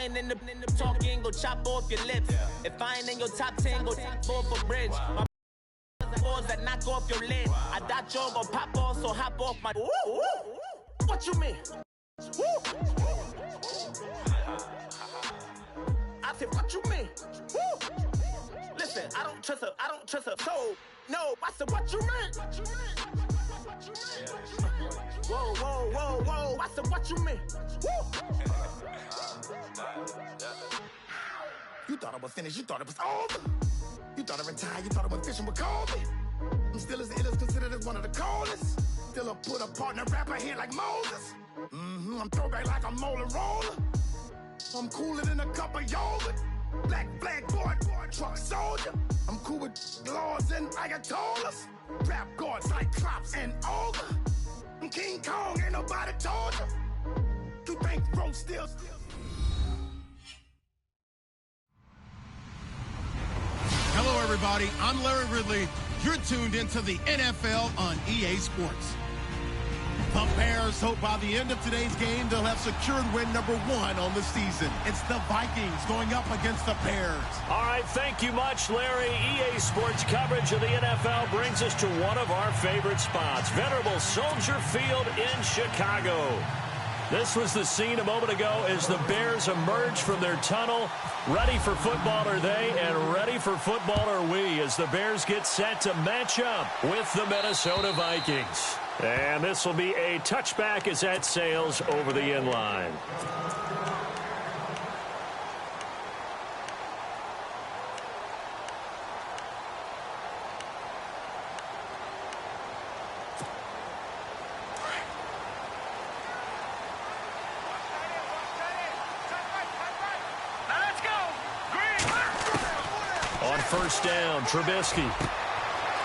ain't in the talking, go chop off your lips. If I ain't in your top 10, go tap off a bridge. My balls that knock off your lid. I thought you gon' pop off, so hop off my. What you mean? I said, what you mean? Listen, I don't trust her. So, no, I said, what you mean? Whoa. I said, what you mean? You thought I was finished. You thought it was over. You thought I retired. You thought I went fishing with Kobe. I'm still as ill as considered as one of the coldest. Still a put a partner rapper here like Moses. I'm throwback like a molar roller. I'm cooler than a cup of yogurt. Black flag boy, truck soldier. I'm cool with laws and Ayatollahs. Rap gods like Klops and Olga. I'm King Kong, ain't nobody told you. You think Rose still? Hello, everybody. I'm Larry Ridley. You're tuned into the NFL on EA Sports. The Bears hope by the end of today's game they'll have secured win number 1 on the season. It's the Vikings going up against the Bears. All right, thank you much, Larry. EA Sports coverage of the NFL brings us to one of our favorite spots, venerable Soldier Field in Chicago. This was the scene a moment ago as the Bears emerged from their tunnel. Ready for football are they, and ready for football are we, as the Bears get set to match up with the Minnesota Vikings. And this will be a touchback as that sails over the end line. On first down, Trubisky.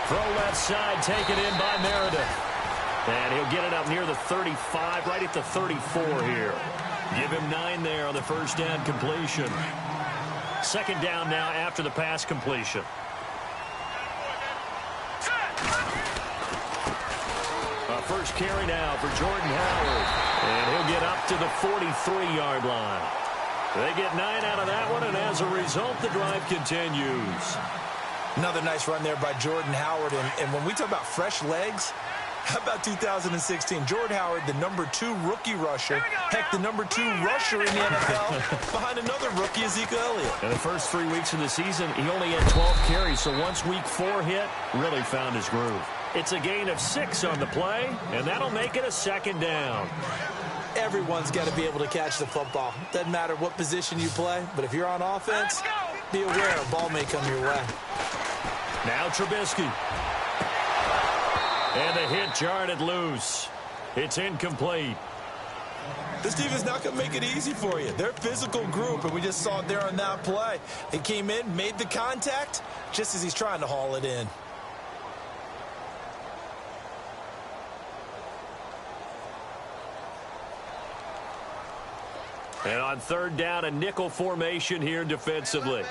Throw left side, taken in by Meredith. And he'll get it up near the 35, right at the 34 here. Give him 9 there on the first down completion. Second down now after the pass completion. First carry now for Jordan Howard. And he'll get up to the 43-yard line. They get 9 out of that one, and as a result, the drive continues. Another nice run there by Jordan Howard. And when we talk about fresh legs, how about 2016? Jordan Howard, the #2 rookie rusher. Heck, the #2 rusher in the NFL behind another rookie, Ezekiel Elliott. In the first 3 weeks of the season, he only had 12 carries. So once week 4 hit, really found his groove. It's a gain of 6 on the play, and that'll make it a second down. Everyone's got to be able to catch the football. Doesn't matter what position you play, but if you're on offense, be aware a ball may come your way. Now Trubisky. And the hit jarred it loose. It's incomplete. This team is not going to make it easy for you. They're a physical group, and we just saw it there on that play. He came in, made the contact, just as he's trying to haul it in. And on third down, a nickel formation here defensively.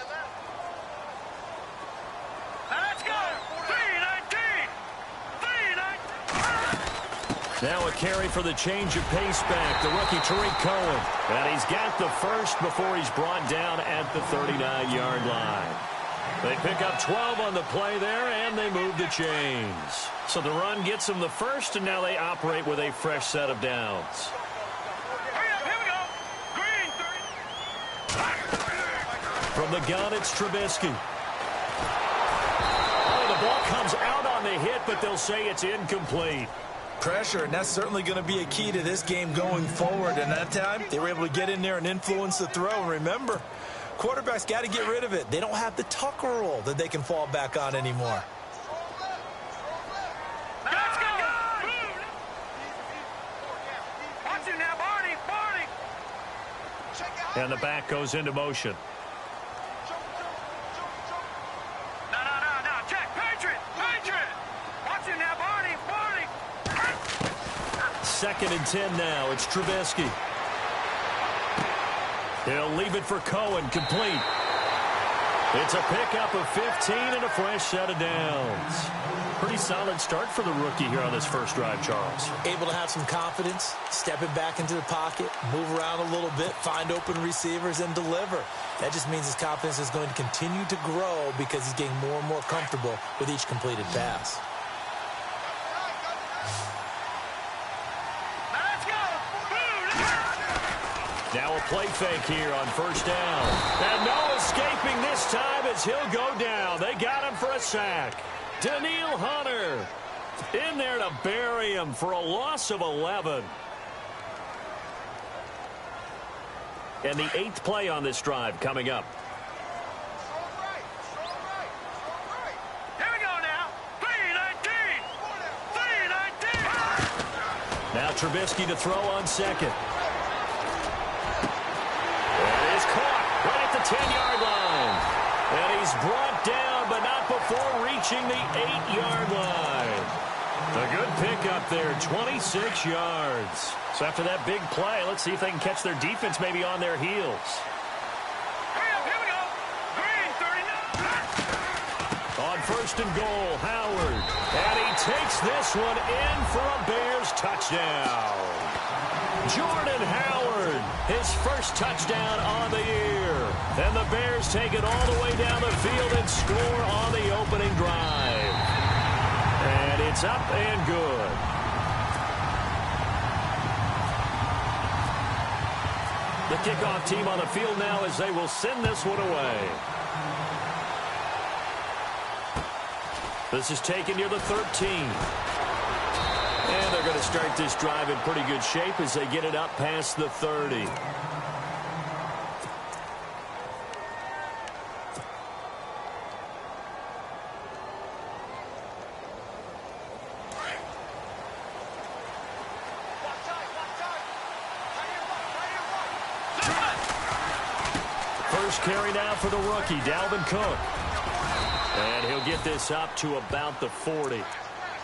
Now a carry for the change of pace back, the rookie Tariq Cohen. And he's got the first before he's brought down at the 39-yard line. They pick up 12 on the play there, and they move the chains. So the run gets them the first, and now they operate with a fresh set of downs. From the gun, it's Trubisky. Oh, the ball comes out on the hit, but they'll say it's incomplete. Pressure, and that's certainly going to be a key to this game going forward. And that time, they were able to get in there and influence the throw. And remember, quarterbacks got to get rid of it. They don't have the Tucker rule that they can fall back on anymore. And the back goes into motion. Second and 10 now. It's Trubisky. He'll leave it for Cohen. Complete. It's a pickup of 15 and a fresh set of downs. Pretty solid start for the rookie here on this first drive, Charles. Able to have some confidence, stepping back into the pocket, move around a little bit, find open receivers, and deliver. That just means his confidence is going to continue to grow because he's getting more and more comfortable with each completed pass. Now a play fake here on first down. And no escaping this time as he'll go down. They got him for a sack. Danielle Hunter in there to bury him for a loss of 11. And the 8th play on this drive coming up. Here we go now. 3-19. 3-19. Now Trubisky to throw on second. And is caught right at the 10-yard line. And he's brought down, but not before reaching the 8-yard line. A good pickup there, 26 yards. So after that big play, let's see if they can catch their defense maybe on their heels. Here we go. Green, 39. On first and goal, Howard. And he takes this one in for a Bears touchdown. Jordan Howard, his first touchdown on the year. And the Bears take it all the way down the field and score on the opening drive. And it's up and good. The kickoff team on the field now as they will send this one away. This is taken near the 13. And they're going to start this drive in pretty good shape as they get it up past the 30. First carry now for the rookie, Dalvin Cook. And he'll get this up to about the 40.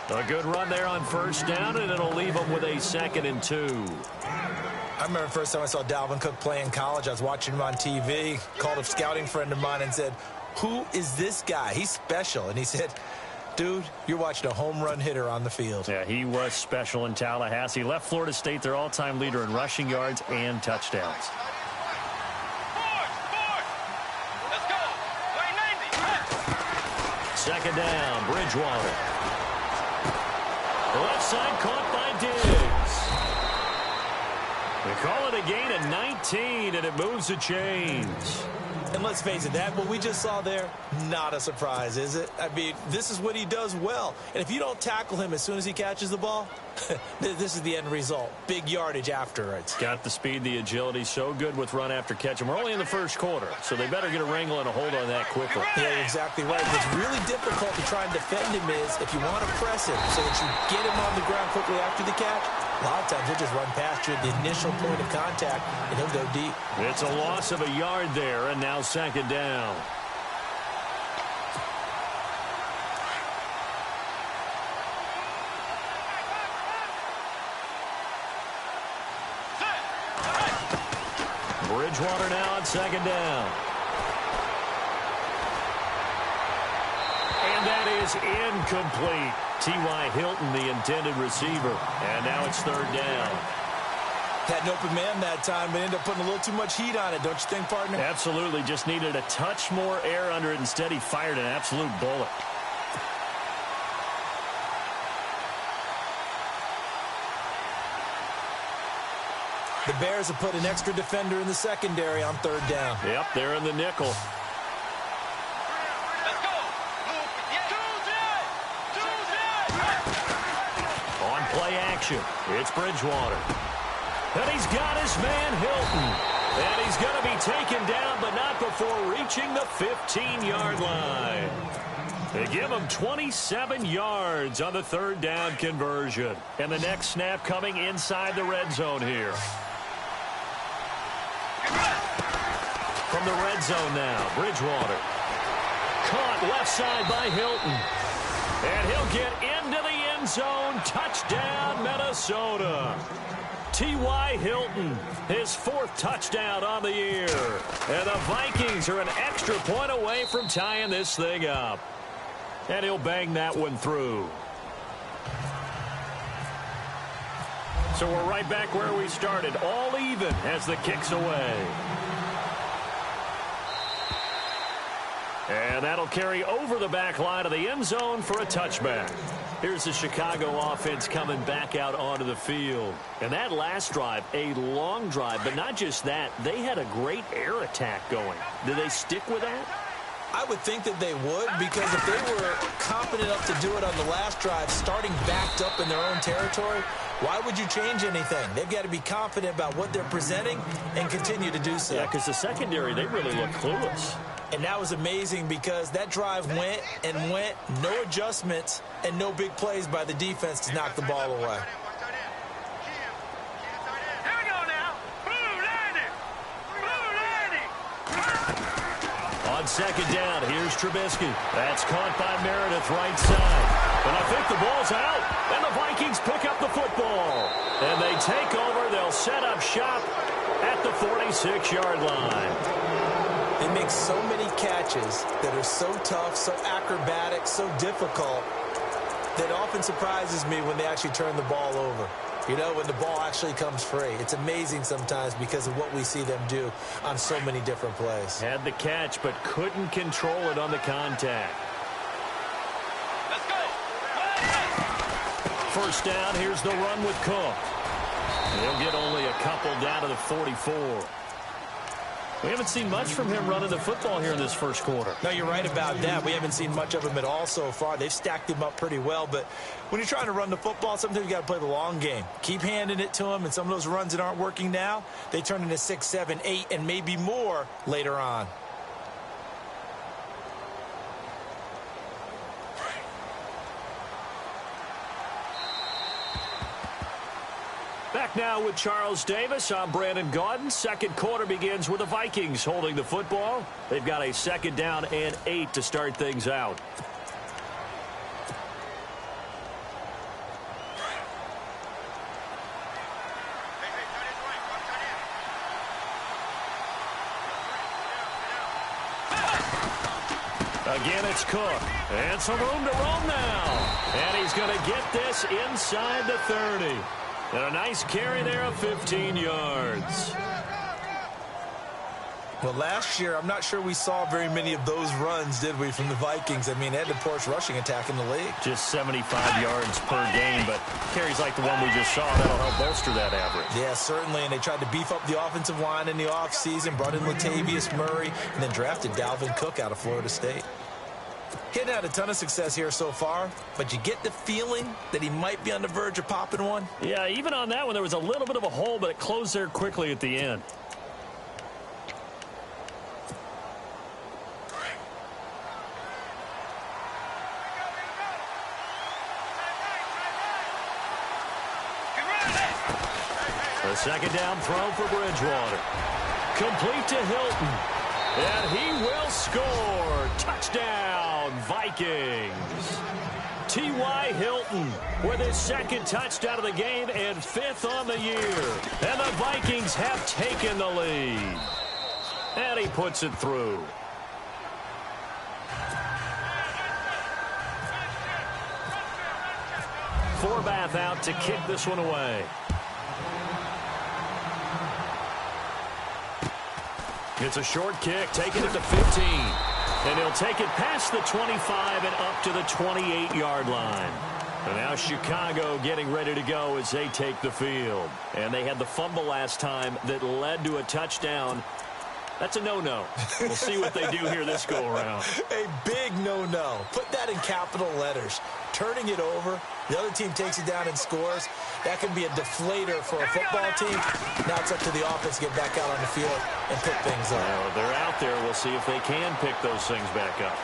A good run there on first down, and it'll leave him with a 2nd and 2. I remember the first time I saw Dalvin Cook play in college. I was watching him on TV, called a scouting friend of mine and said, "Who is this guy? He's special." And he said, "Dude, you're watching a home run hitter on the field." Yeah, he was special in Tallahassee. Left Florida State their all-time leader in rushing yards and touchdowns. Let's go. 90. Second down, Bridgewater. Left side caught by Diggs. They call it a gain of 19, and it moves the chains. And let's face it, what we just saw there, not a surprise, is it? I mean, this is what he does well. And if you don't tackle him as soon as he catches the ball, this is the end result. Big yardage afterwards. Got the speed, the agility, so good with run after catch. And we're only in the first quarter, so they better get a wrangle and a hold on that quickly. Yeah, you're exactly right. What's really difficult to try and defend him is if you want to press him so that you get him on the ground quickly after the catch, a lot of times he'll just run past you at the initial point of contact, and he'll go deep. It's a loss of a yard there, and now second down. Bridgewater now on second down. And that is incomplete. T.Y. Hilton, the intended receiver. And now it's third down. Had an open man that time, but ended up putting a little too much heat on it, don't you think, partner? Absolutely. Just needed a touch more air under it. Instead, he fired an absolute bullet. The Bears have put an extra defender in the secondary on third down. Yep, they're in the nickel. Let's go. On play action, it's Bridgewater. And he's got his man Hilton. And he's going to be taken down, but not before reaching the 15-yard line. They give him 27 yards on the third down conversion. And the next snap coming inside the red zone here. From the red zone now, Bridgewater. Caught left side by Hilton. And he'll get into the end zone. Touchdown, Minnesota. T.Y. Hilton, his 4th touchdown on the year. And the Vikings are an extra point away from tying this thing up. And he'll bang that one through. So we're right back where we started, all even as the kick's away. And that'll carry over the back line of the end zone for a touchback. Here's the Chicago offense coming back out onto the field. And that last drive, a long drive, but not just that. They had a great air attack going. Did they stick with that? I would think that they would, because if they were confident enough to do it on the last drive, starting backed up in their own territory, why would you change anything? They've got to be confident about what they're presenting and continue to do so. Yeah, because the secondary, they really look clueless. And that was amazing because that drive went and went, no adjustments and no big plays by the defense to knock the ball away. Here we go now. Blue landing. Blue landing. On second down, here's Trubisky. That's caught by Meredith, right side. And I think the ball's out. And the Vikings pick up the football. And they take over. They'll set up shop at the 46-yard line. They make so many catches that are so tough, so acrobatic, so difficult, that often surprises me when they actually turn the ball over. You know, when the ball actually comes free. It's amazing sometimes because of what we see them do on so many different plays. Had the catch, but couldn't control it on the contact. Let's go. First down, here's the run with Cook. He'll get only a couple down to the 44. We haven't seen much from him running the football here in this first quarter. No, you're right about that. We haven't seen much of him at all so far. They've stacked him up pretty well, but when you're trying to run the football, sometimes you got to play the long game. Keep handing it to him, and some of those runs that aren't working now, they turn into 6, 7, 8, and maybe more later on. Back now with Charles Davis. I'm Brandon Gaudin. Second quarter begins with the Vikings holding the football. They've got a second down and 8 to start things out. Again, it's Cook. And some room to roam now. And he's going to get this inside the 30. And a nice carry there of 15 yards. Well, last year, I'm not sure we saw very many of those runs, did we, from the Vikings? I mean, they had the poorest rushing attack in the league. Just 75 yards per game, but carries like the one we just saw, that'll help bolster that average. Yeah, certainly, and they tried to beef up the offensive line in the offseason, brought in Latavius Murray, and then drafted Dalvin Cook out of Florida State. He hadn't had a ton of success here so far, but you get the feeling that he might be on the verge of popping one. Yeah, even on that one, there was a little bit of a hole, but it closed there quickly at the end. The second down throw for Bridgewater. Complete to Hilton. And he will score. Touchdown, Vikings. T.Y. Hilton with his second touchdown of the game and 5th on the year. And the Vikings have taken the lead. And he puts it through. Forbath out to kick this one away. It's a short kick, taking it to 15. And he'll take it past the 25 and up to the 28-yard line. And now Chicago getting ready to go as they take the field. And they had the fumble last time that led to a touchdown. That's a no-no. We'll see what they do here this go-around. A big no-no. Put that in capital letters. Turning it over, the other team takes it down and scores. That can be a deflator for a football team. Now it's up to the offense to get back out on the field and pick things up. Well, they're out there. We'll see if they can pick those things back up.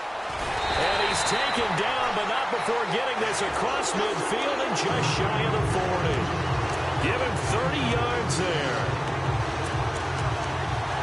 And he's taken down, but not before getting this across midfield and just shy of the 40. Give him 30 yards there.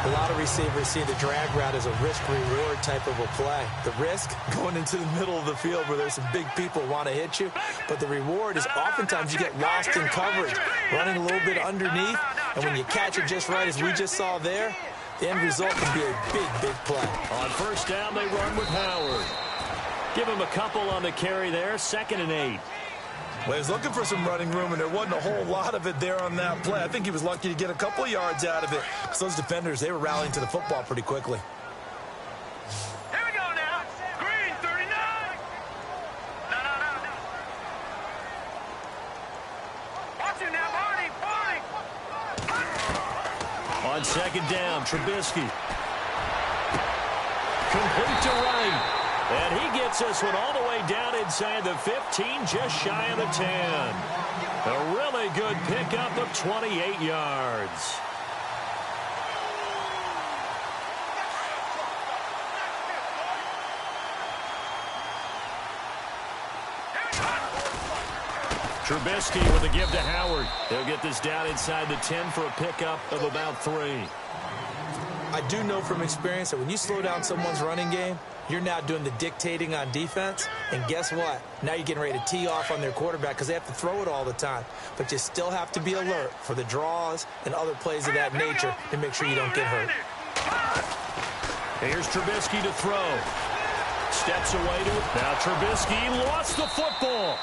A lot of receivers see the drag route as a risk-reward type of a play. The risk, going into the middle of the field where there's some big people want to hit you. But the reward is oftentimes you get lost in coverage, running a little bit underneath. And when you catch it just right, as we just saw there, the end result can be a big, big play. On first down, they run with Howard. Give him a couple on the carry there, 2nd and 8. Well, he was looking for some running room, and there wasn't a whole lot of it there on that play. I think he was lucky to get a couple of yards out of it. So those defenders, they were rallying to the football pretty quickly. Here we go now. Green, 39. No. Watch him now, Barney. On 2nd down, Trubisky. Complete to right. And he gets this one all the way down inside the 15, just shy of the 10. A really good pickup of 28 yards. Trubisky with a give to Howard. They'll get this down inside the 10 for a pickup of about 3. I do know from experience that when you slow down someone's running game, you're now doing the dictating on defense. And guess what? Now you're getting ready to tee off on their quarterback because they have to throw it all the time. But you still have to be alert for the draws and other plays of that nature to make sure you don't get hurt. Here's Trubisky to throw. Steps away to it. Now Trubisky lost the football.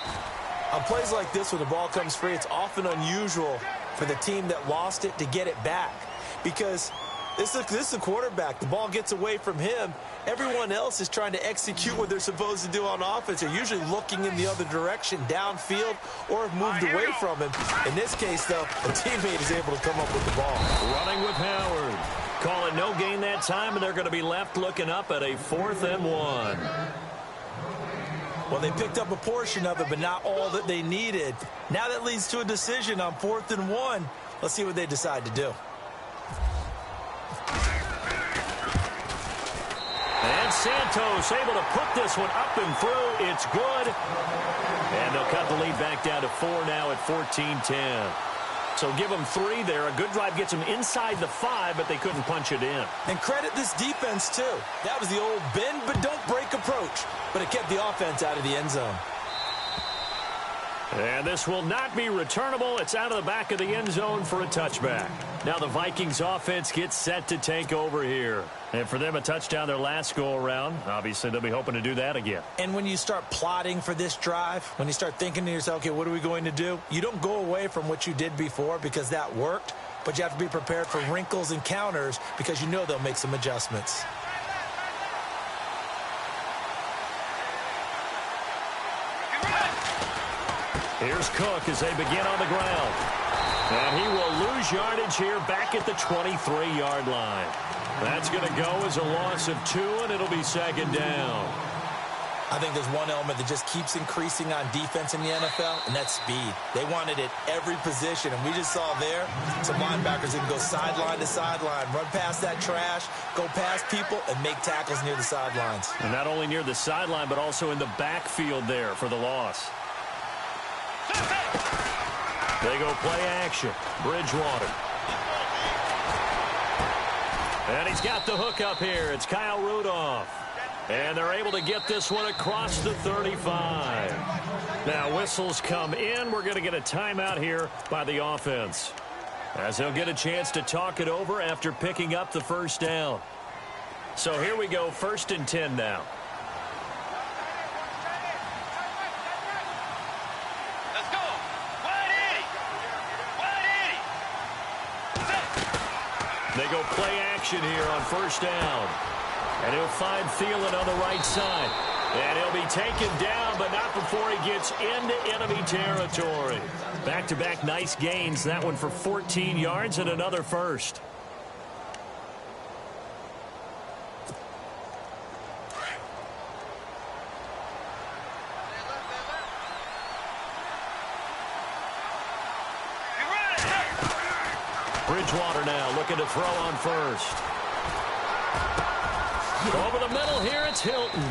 On plays like this where the ball comes free, it's often unusual for the team that lost it to get it back. Because this is a quarterback. The ball gets away from him. Everyone else is trying to execute what they're supposed to do on offense. They're usually looking in the other direction, downfield, or have moved away from him. In this case, though, a teammate is able to come up with the ball. Running with Howard. Call it no gain that time, and they're going to be left looking up at a 4th and 1. Well, they picked up a portion of it, but not all that they needed. Now that leads to a decision on 4th and 1. Let's see what they decide to do. And Santos able to put this one up and through. It's good. And they'll cut the lead back down to 4 now at 14-10. So give them 3 there. A good drive gets them inside the 5, but they couldn't punch it in. And credit this defense, too. That was the old bend but don't break approach. But it kept the offense out of the end zone. And this will not be returnable. It's out of the back of the end zone for a touchback. Now the Vikings offense gets set to take over here. And for them, a touchdown their last go-around. Obviously, they'll be hoping to do that again. And when you start plotting for this drive, when you start thinking to yourself, okay, what are we going to do? You don't go away from what you did before because that worked. But you have to be prepared for wrinkles and counters because you know they'll make some adjustments. Here's Cook as they begin on the ground. And he will lose yardage here back at the 23-yard line. That's going to go as a loss of 2, and it'll be 2nd down. I think there's one element that just keeps increasing on defense in the NFL, and that's speed. They want it at every position, and we just saw there some linebackers that can go sideline to sideline, run past that trash, go past people, and make tackles near the sidelines. And not only near the sideline, but also in the backfield there for the loss. They go play action. Bridgewater. And he's got the hook up here. It's Kyle Rudolph. And they're able to get this one across the 35. Now whistles come in. We're going to get a timeout here by the offense, as they'll get a chance to talk it over after picking up the first down. So here we go, 1st and 10 now. Let's go. Wide 80. They go play action here on 1st down. And he'll find Thielen on the right side. And he'll be taken down, but not before he gets into enemy territory. Back-to-back nice gains. That one for 14 yards and another first. Bridgewater now looking to throw on 1st. Over the middle here, it's Hilton.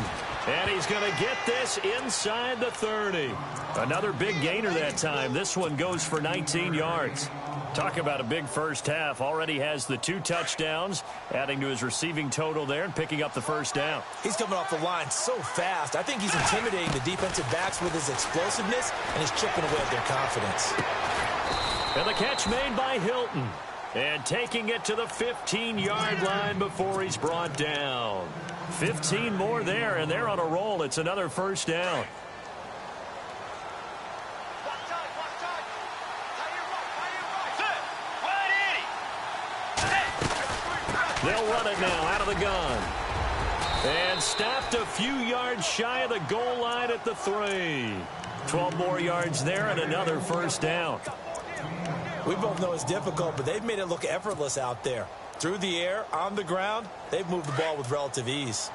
And he's going to get this inside the 30. Another big gainer that time. This one goes for 19 yards. Talk about a big first half. Already has the 2 touchdowns, adding to his receiving total there and picking up the first down. He's coming off the line so fast. I think he's intimidating the defensive backs with his explosiveness, and he's chipping away at their confidence. And the catch made by Hilton. And taking it to the 15-yard line before he's brought down. 15 more there, and they're on a roll. It's another first down. They'll run it now out of the gun. And stopped a few yards shy of the goal line at the 3. 12 more yards there and another first down. We both know it's difficult, but they've made it look effortless out there. Through the air, on the ground, they've moved the ball with relative ease.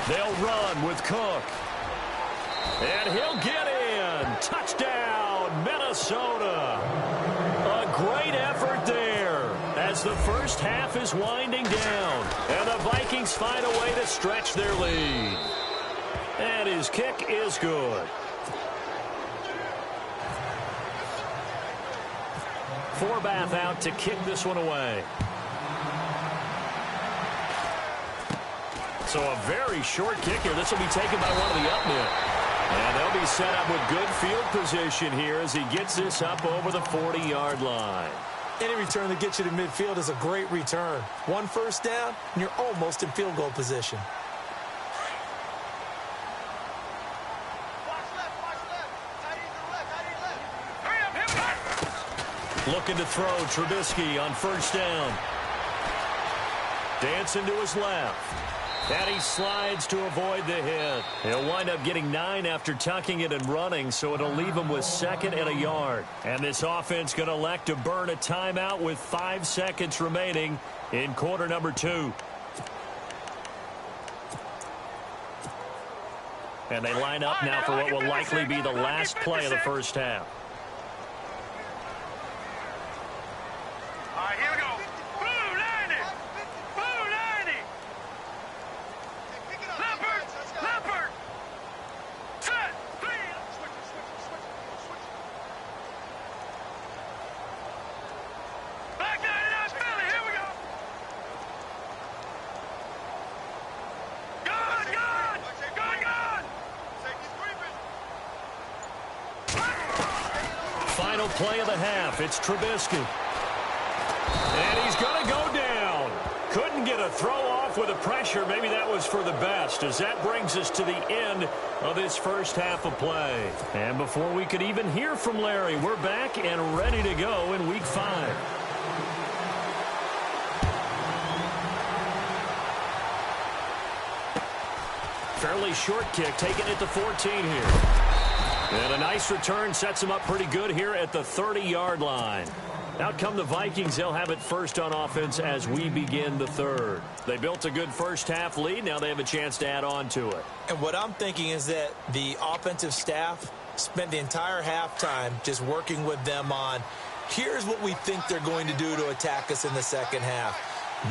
They'll run with Cook. And he'll get in. Touchdown, Minnesota. A great effort there as the first half is winding down. And the Vikings find a way to stretch their lead. And his kick is good. Forbath out to kick this one away. So a very short kick here. This will be taken by one of the up men. And they'll be set up with good field position here as he gets this up over the 40-yard line. Any return that gets you to midfield is a great return. One first down, and you're almost in field goal position. Looking to throw Trubisky on first down. Dancing to his left. And he slides to avoid the hit. He'll wind up getting 9 after tucking it and running, so it'll leave him with 2nd and a yard. And this offense going to elect to burn a timeout with 5 seconds remaining in quarter number 2. And they line up now for what will likely be the last play of the first half. All right, here we go. Blue Lightning. Blue Lightning. Leopard. Set. Back 99 Philly. Here we go. Gun. Final play of the half. It's Trubisky. And he's going to go down. Couldn't get a throw off with the pressure. Maybe that was for the best, as that brings us to the end of this first half of play. And before we could even hear from Larry, we're back and ready to go in Week 5. Fairly short kick, taking it to 14 here. And a nice return sets him up pretty good here at the 30-yard line. Out come the Vikings. They'll have it first on offense as we begin the third. They built a good first-half lead. Now they have a chance to add on to it. And what I'm thinking is that the offensive staff spent the entire halftime just working with them on, here's what we think they're going to do to attack us in the second half.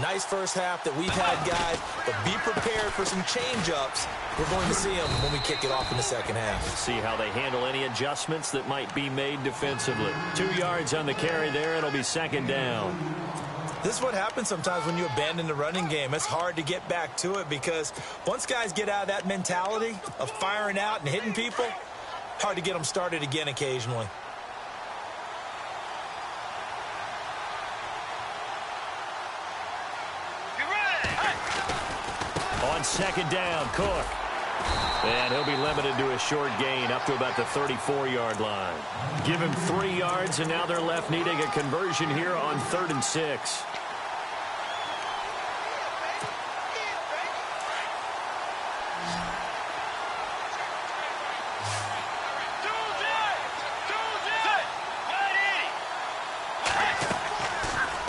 Nice first half that we've had, guys, but be prepared for some change-ups. We're going to see them when we kick it off in the second half. See how they handle any adjustments that might be made defensively. 2 yards on the carry there. It'll be second down. This is what happens sometimes when you abandon the running game. It's hard to get back to it because once guys get out of that mentality of firing out and hitting people, hard to get them started again occasionally. On second down, Cook. And he'll be limited to a short gain up to about the 34-yard line. Give him 3 yards, and now they're left needing a conversion here on 3rd and 6.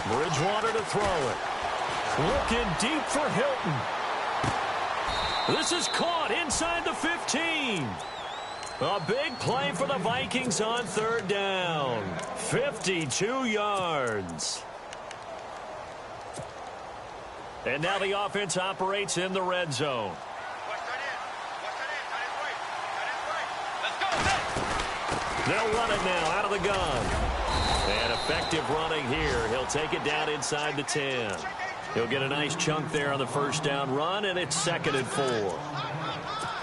Bridgewater to throw it. Looking deep for Hilton. This is caught inside the 15. A big play for the Vikings on 3rd down. 52 yards. And now the offense operates in the red zone. They'll run it now out of the gun. And effective running here. He'll take it down inside the 10. He'll get a nice chunk there on the first down run, and it's 2nd and 4.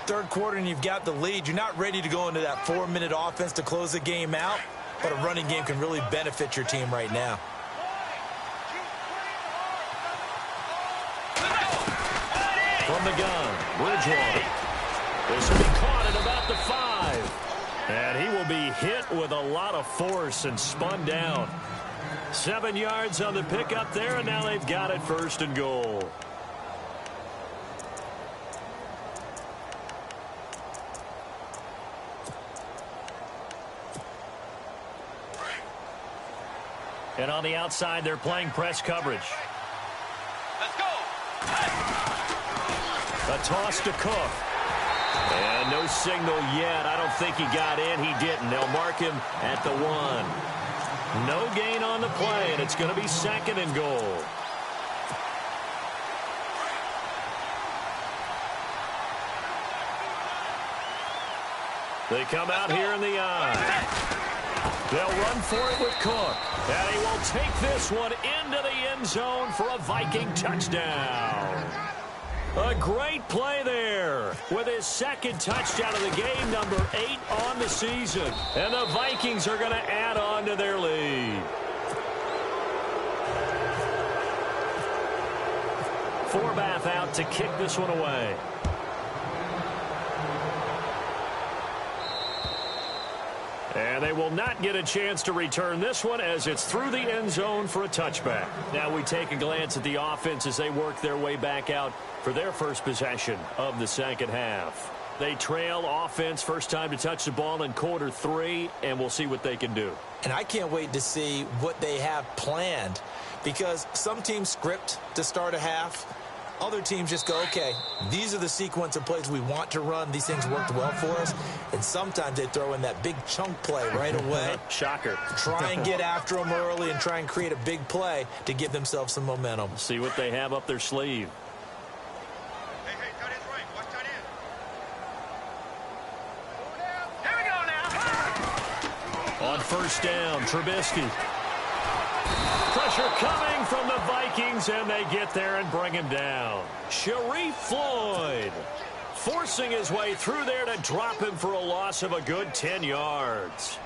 third quarter and you've got the lead, you're not ready to go into that 4-minute offense to close the game out, but a running game can really benefit your team right now. From the gun, Bridgewater. This will be caught at about the 5. And he will be hit with a lot of force and spun down. 7 yards on the pickup there, and now they've got it 1st and goal. And on the outside, they're playing press coverage. Let's go. A toss to Cook. And no signal yet. I don't think he got in. He didn't. They'll mark him at the 1. No gain on the play, and it's going to be 2nd and goal. They come out here in the eye. They'll run for it with Cook. And he will take this one into the end zone for a Viking touchdown. A great play there with his 2nd touchdown of the game, number 8 on the season. And the Vikings are going to add on to their lead. Forbath out to kick this one away. And they will not get a chance to return this one as it's through the end zone for a touchback. Now we take a glance at the offense as they work their way back out for their first possession of the 2nd half. They trail offense, first time to touch the ball in quarter 3, and we'll see what they can do. And I can't wait to see what they have planned, because some teams script to start a half. Other teams just go, okay, these are the sequence of plays we want to run. These things worked well for us. And sometimes they throw in that big chunk play right away. Shocker. Try and get after them early and try and create a big play to give themselves some momentum. See what they have up their sleeve. Hey, tight end's right. Watch tight end. Here we go now. On 1st down, Trubisky. Pressure coming from the Vikings, and they get there and bring him down. Sharif Floyd forcing his way through there to drop him for a loss of a good 10 yards.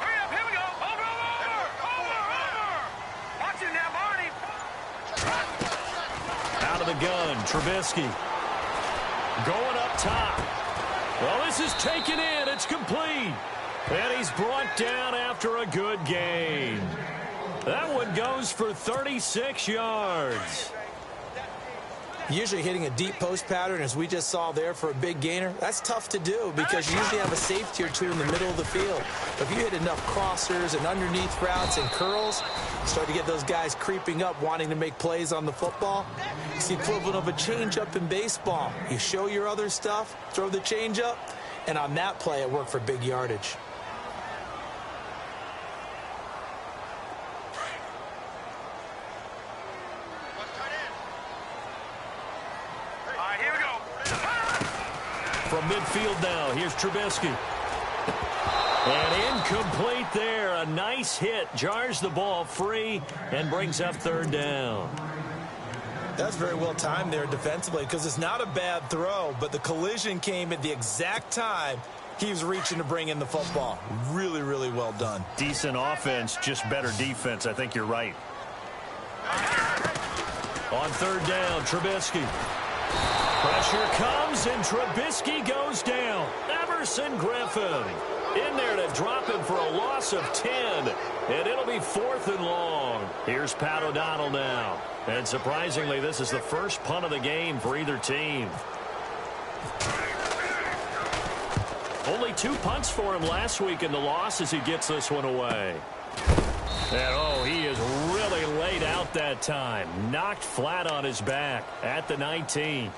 Hurry up, here we go. Over. Watch it now, Barney. Out of the gun, Trubisky. Going up top. Well, this is taken in. It's complete. And he's brought down after a good gain. That one goes for 36 yards. Usually hitting a deep post pattern, as we just saw there, for a big gainer, that's tough to do because you usually have a safety or two in the middle of the field. If you hit enough crossers and underneath routes and curls, you start to get those guys creeping up, wanting to make plays on the football. It's the equivalent of a changeup in baseball. You show your other stuff, throw the changeup, and on that play, it worked for big yardage. From midfield now, here's Trubisky. And incomplete there. A nice hit. Jars the ball free and brings up 3rd down. That's very well timed there defensively, because it's not a bad throw, but the collision came at the exact time he was reaching to bring in the football. Really, really well done. Decent offense, just better defense. I think you're right. On 3rd down, Trubisky. Pressure comes, and Trubisky goes down. Everson Griffin in there to drop him for a loss of 10. And it'll be 4th and long. Here's Pat O'Donnell now. And surprisingly, this is the first punt of the game for either team. Only 2 punts for him last week in the loss as he gets this one away. And, oh, he is really laid out that time. Knocked flat on his back at the 19.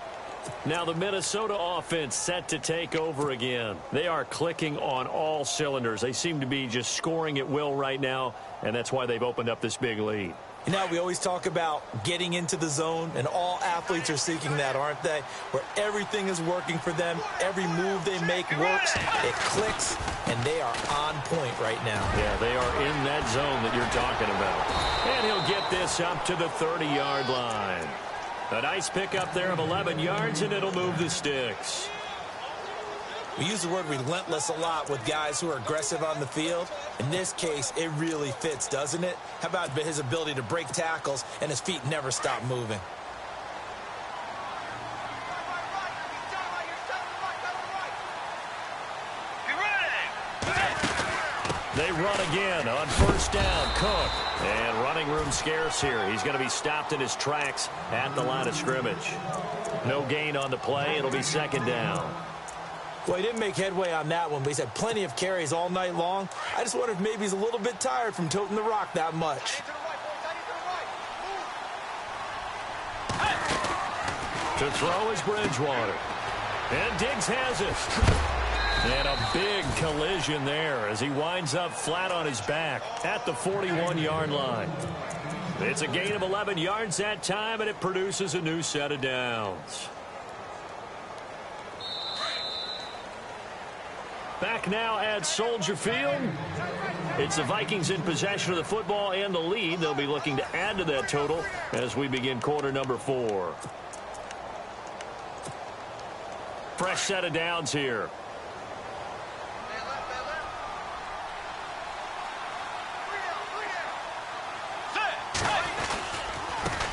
Now the Minnesota offense set to take over again. They are clicking on all cylinders. They seem to be just scoring at will right now, and that's why they've opened up this big lead. Now, we always talk about getting into the zone, and all athletes are seeking that, aren't they? Where everything is working for them, every move they make works, it clicks, and they are on point right now. Yeah, they are in that zone that you're talking about. And he'll get this up to the 30-yard line. A nice pickup there of 11 yards, and it'll move the sticks. We use the word relentless a lot with guys who are aggressive on the field. In this case, it really fits, doesn't it? How about his ability to break tackles and his feet never stop moving? They run again on first down. Cook. And running room scarce here. He's going to be stopped in his tracks at the line of scrimmage. No gain on the play. It'll be second down. Well, he didn't make headway on that one, but he's had plenty of carries all night long. I just wonder if maybe he's a little bit tired from toting the rock that much. To throw is Bridgewater. And Diggs has it. And a big collision there as he winds up flat on his back at the 41-yard line. It's a gain of 11 yards that time, and it produces a new set of downs. Back now at Soldier Field. It's the Vikings in possession of the football and the lead. They'll be looking to add to that total as we begin quarter number 4. Fresh set of downs here.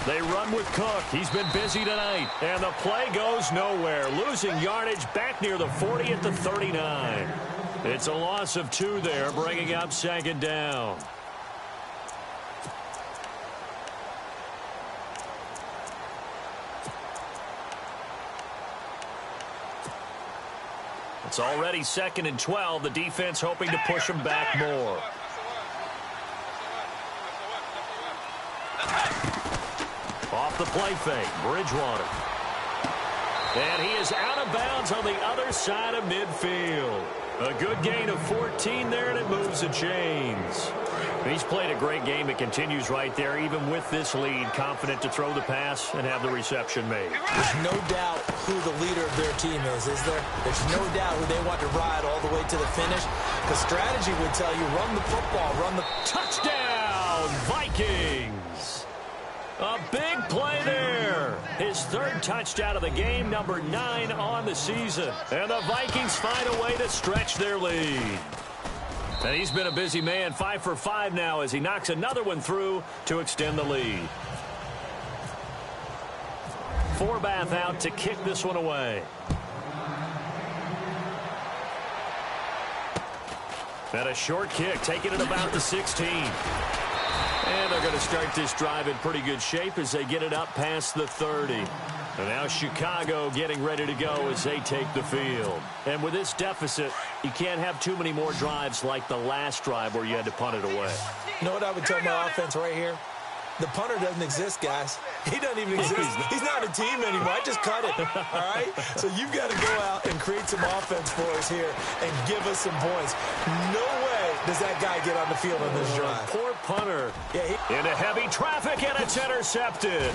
They run with Cook. He's been busy tonight. And the play goes nowhere. Losing yardage back near the 40 at the 39. It's a loss of 2 there, bringing up second down. It's already 2nd and 12. The defense hoping to push them back more. Off the play fake, Bridgewater. And he is out of bounds on the other side of midfield. A good gain of 14 there, and it moves the chains. He's played a great game. It continues right there, even with this lead, confident to throw the pass and have the reception made. There's no doubt who the leader of their team is there? There's no doubt who they want to ride all the way to the finish. Because strategy would tell you, run the football, run the... Touchdown, Vikings! A big play there. His 3rd touchdown of the game, number 9 on the season. And the Vikings find a way to stretch their lead. And he's been a busy man, 5 for 5 now as he knocks another one through to extend the lead. Forbath out to kick this one away. And a short kick, taking it about the 16. And they're going to start this drive in pretty good shape as they get it up past the 30. And now Chicago getting ready to go as they take the field. And with this deficit, you can't have too many more drives like the last drive where you had to punt it away. You know what I would tell my offense right here? The punter doesn't exist, guys. He doesn't even exist. He's not a team anymore. I just cut it, all right? So you've got to go out and create some offense for us here and give us some points. No way does that guy get on the field on this drive. Poor punter. Into heavy traffic, and it's intercepted.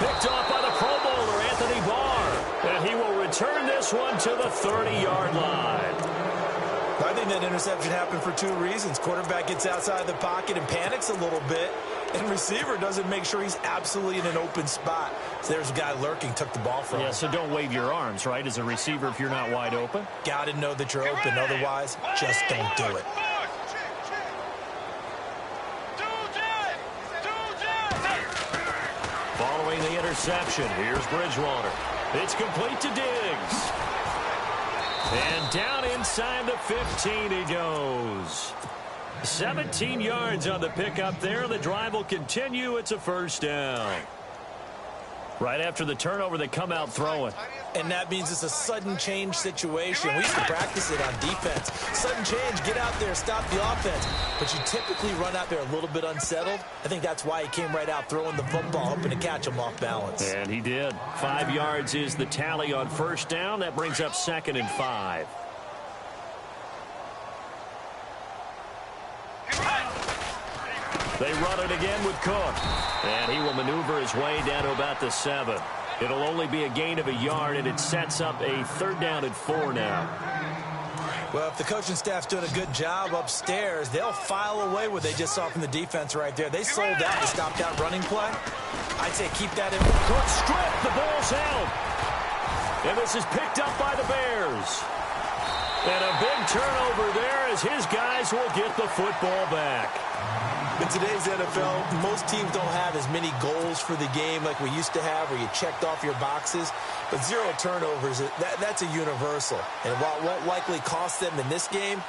Picked off by the Pro Bowler, Anthony Barr. And he will return this one to the 30-yard line. I think that interception happened for 2 reasons. Quarterback gets outside the pocket and panics a little bit, and receiver doesn't make sure he's absolutely in an open spot. So there's a guy lurking, took the ball from him. Yeah, so don't wave your arms, right, as a receiver if you're not wide open? Got to know that you're open. Otherwise, just don't do it. Following the interception, here's Bridgewater. It's complete to Diggs. And down inside the 15 he goes. 17 yards on the pickup there. The drive will continue. It's a first down. Right after the turnover, they come out throwing. And that means it's a sudden change situation. We used to practice it on defense. Sudden change, get out there, stop the offense. But you typically run out there a little bit unsettled. I think that's why he came right out throwing the football, hoping to catch him off balance. And he did. 5 yards is the tally on first down. That brings up 2nd and 5. They run it again with Cook. And he will maneuver his way down to about the 7. It'll only be a gain of a yard, and it sets up a 3rd down and 4 now. Well, if the coaching staff's doing a good job upstairs, they'll file away what they just saw from the defense right there. They sold out to stop that running play. I'd say keep that in. Cook stripped. The ball's out. And this is picked up by the Bears. And a big turnover there as his guys will get the football back. In today's NFL, most teams don't have as many goals for the game like we used to have where you checked off your boxes. But 0 turnovers, that's a universal. And while it won't likely cost them in this game,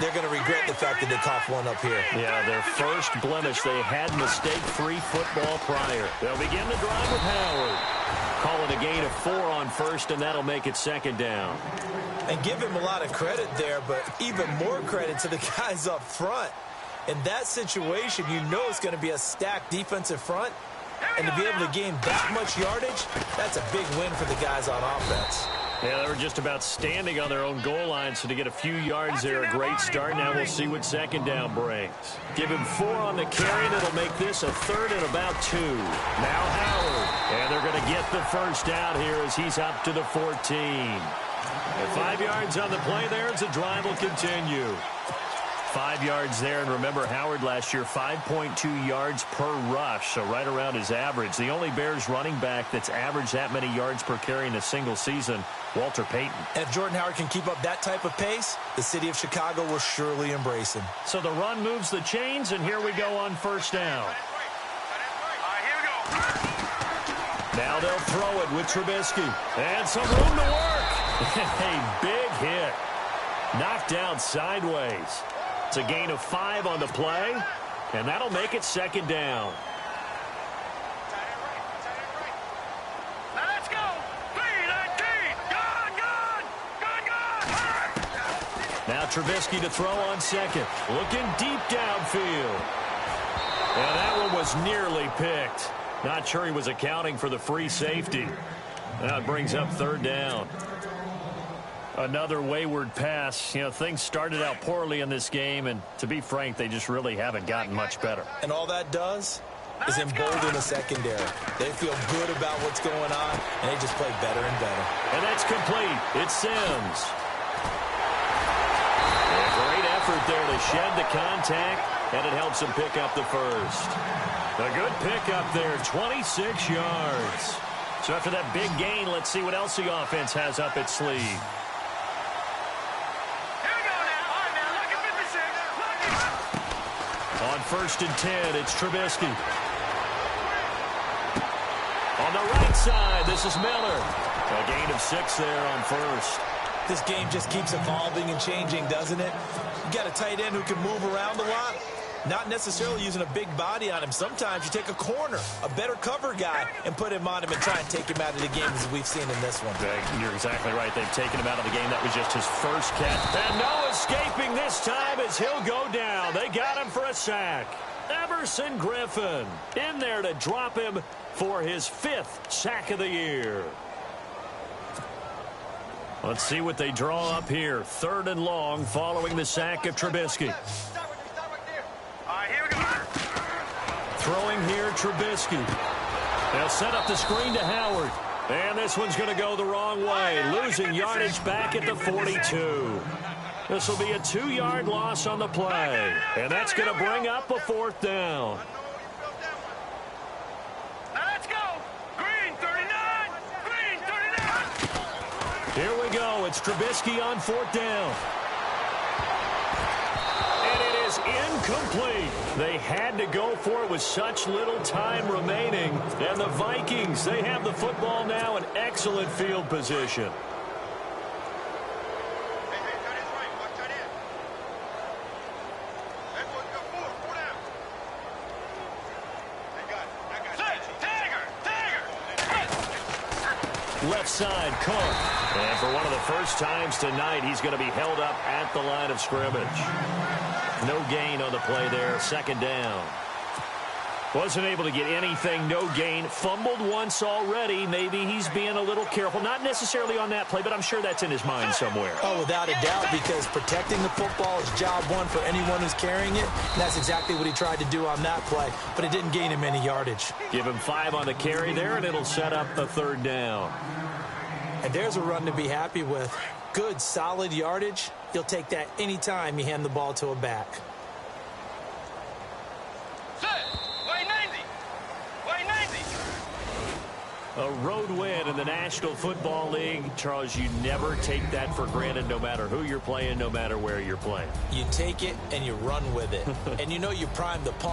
they're going to regret the fact that they coughed one up here. Yeah, their first blemish. They had mistake-free football prior. They'll begin the drive with Howard. Call it a gain of 4 on 1st, and that'll make it 2nd down. And give him a lot of credit there, but even more credit to the guys up front. In that situation, you know it's going to be a stacked defensive front. And to be able to gain that much yardage, that's a big win for the guys on offense. Yeah, they were just about standing on their own goal line, so to get a few yards there, a great start. Now we'll see what 2nd down brings. Give him 4 on the carry, and it'll make this a 3rd and about 2. Now Howard, and they're going to get the 1st down here as he's up to the 14. And 5 yards on the play there as the drive will continue. 5 yards there, and remember Howard last year, 5.2 yards per rush, so right around his average. The only Bears running back that's averaged that many yards per carry in a single season, Walter Payton. And if Jordan Howard can keep up that type of pace, the city of Chicago will surely embrace him. So the run moves the chains, and here we go on 1st down. Here we go. Now they'll throw it with Trubisky. And some room to work. A big hit. Knocked down sideways. It's a gain of 5 on the play, and that'll make it 2nd down. Now let's go. 3-19. Good. Now Trubisky to throw on 2nd. Looking deep downfield. And that one was nearly picked. Not sure he was accounting for the free safety. Now it brings up 3rd down. Another wayward pass. You know, things started out poorly in this game, and to be frank, they just really haven't gotten much better. And all that does is embolden the secondary. They feel good about what's going on, and they just play better and better. And that's complete. It's Sims. A great effort there to shed the contact, and it helps him pick up the 1st. A good pickup there, 26 yards. So after that big gain, let's see what else the offense has up its sleeve. On 1st and 10, it's Trubisky. On the right side, this is Miller. A gain of 6 there on 1st. This game just keeps evolving and changing, doesn't it? You got a tight end who can move around a lot. Not necessarily using a big body on him. Sometimes you take a corner, a better cover guy, and put him on him and try and take him out of the game as we've seen in this one. You're exactly right. They've taken him out of the game. That was just his first catch. And no escaping this time as he'll go down. They got him for a sack. Everson Griffin in there to drop him for his 5th sack of the year. Let's see what they draw up here. 3rd and long following the sack of Trubisky. Here we go. Throwing here, Trubisky. They'll set up the screen to Howard. And this one's going to go the wrong way. Losing yardage back at the 42. This will be a 2-yard loss on the play. And that's going to bring up a 4th down. Now let's go. Green 39. Green 39. Here we go. It's Trubisky on 4th down. Incomplete. They had to go for it with such little time remaining. And the Vikings, they have the football now in excellent field position. Left side, Cook. And for one of the first times tonight, he's going to be held up at the line of scrimmage. No gain on the play there. 2nd down. Wasn't able to get anything, no gain. Fumbled once already. Maybe he's being a little careful. Not necessarily on that play, but I'm sure that's in his mind somewhere. Oh, without a doubt, because protecting the football is job one for anyone who's carrying it. And that's exactly what he tried to do on that play, but it didn't gain him any yardage. Give him 5 on the carry there, and it'll set up the 3rd down. And there's a run to be happy with. Good, solid yardage. You'll take that anytime you hand the ball to a back. A road win in the National Football League. Charles, you never take that for granted, no matter who you're playing, no matter where you're playing. You take it and you run with it. And you know you prime the pump